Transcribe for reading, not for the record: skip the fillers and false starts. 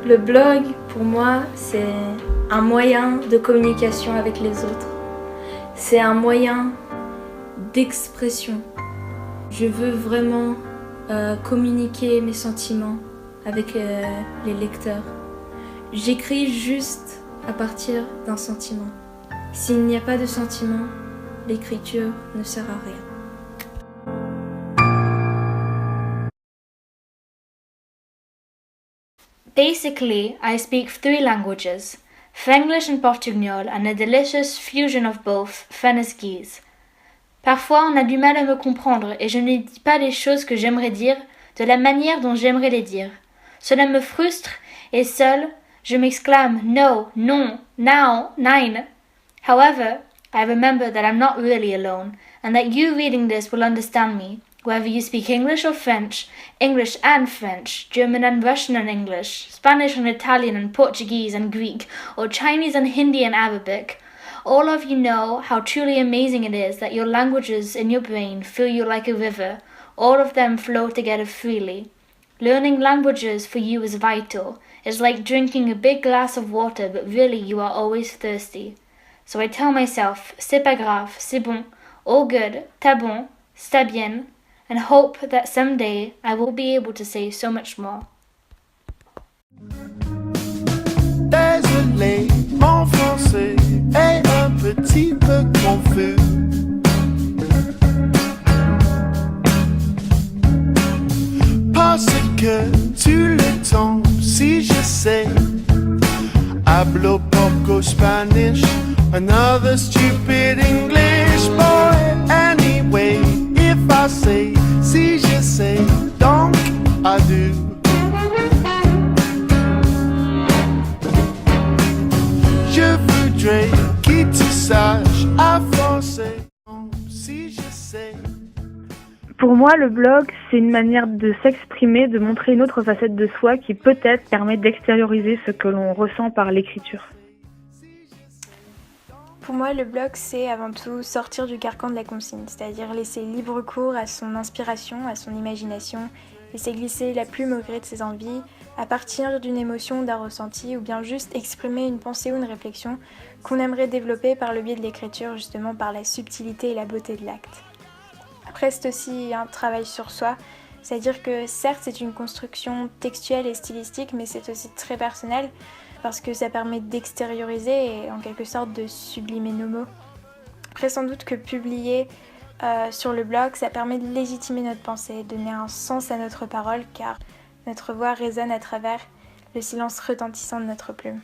Le blog, pour moi, c'est un moyen de communication avec les autres. C'est un moyen d'expression. Je veux vraiment communiquer mes sentiments avec les lecteurs. J'écris juste à partir d'un sentiment. S'il n'y a pas de sentiment, l'écriture ne sert à rien. Basically, I speak 3 languages, French and Portugnol, and a delicious fusion of both, Fennesguese. Parfois, on a du mal à me comprendre et je ne dis pas les choses que j'aimerais dire de la manière dont j'aimerais les dire. Cela me frustre et seul, je m'exclame no, non, now, nein. However, I remember that I'm not really alone and that you reading this will understand me, whether you speak English or French, English and French, German and Russian and English, Spanish and Italian and Portuguese and Greek, or Chinese and Hindi and Arabic. All of you know how truly amazing it is that your languages in your brain fill you like a river. All of them flow together freely. Learning languages for you is vital. It's like drinking a big glass of water, but really you are always thirsty. So I tell myself, c'est pas grave, c'est bon, all good, t'as bon, c'est bien, and hope that someday I will be able to say so much more. Désolé, mon français est un petit peu confus. Parce que tu le tombes si je sais. Hablo poco Spanish, another stupid English boy. Anyway, if I say, si je sais, donc I do. Je voudrais que tu saches à français, si je sais. Pour moi, le blog, c'est une manière de s'exprimer, de montrer une autre facette de soi qui peut-être permet d'extérioriser ce que l'on ressent par l'écriture. Pour moi, le blog, c'est avant tout sortir du carcan de la consigne, c'est-à-dire laisser libre cours à son inspiration, à son imagination, laisser glisser la plume au gré de ses envies, à partir d'une émotion, d'un ressenti, ou bien juste exprimer une pensée ou une réflexion qu'on aimerait développer par le biais de l'écriture, justement par la subtilité et la beauté de l'acte. Après, c'est aussi un travail sur soi, c'est-à-dire que certes, c'est une construction textuelle et stylistique, mais c'est aussi très personnel, parce que ça permet d'extérioriser et en quelque sorte de sublimer nos mots. Après, sans doute que publier sur le blog, ça permet de légitimer notre pensée, donner un sens à notre parole, car notre voix résonne à travers le silence retentissant de notre plume.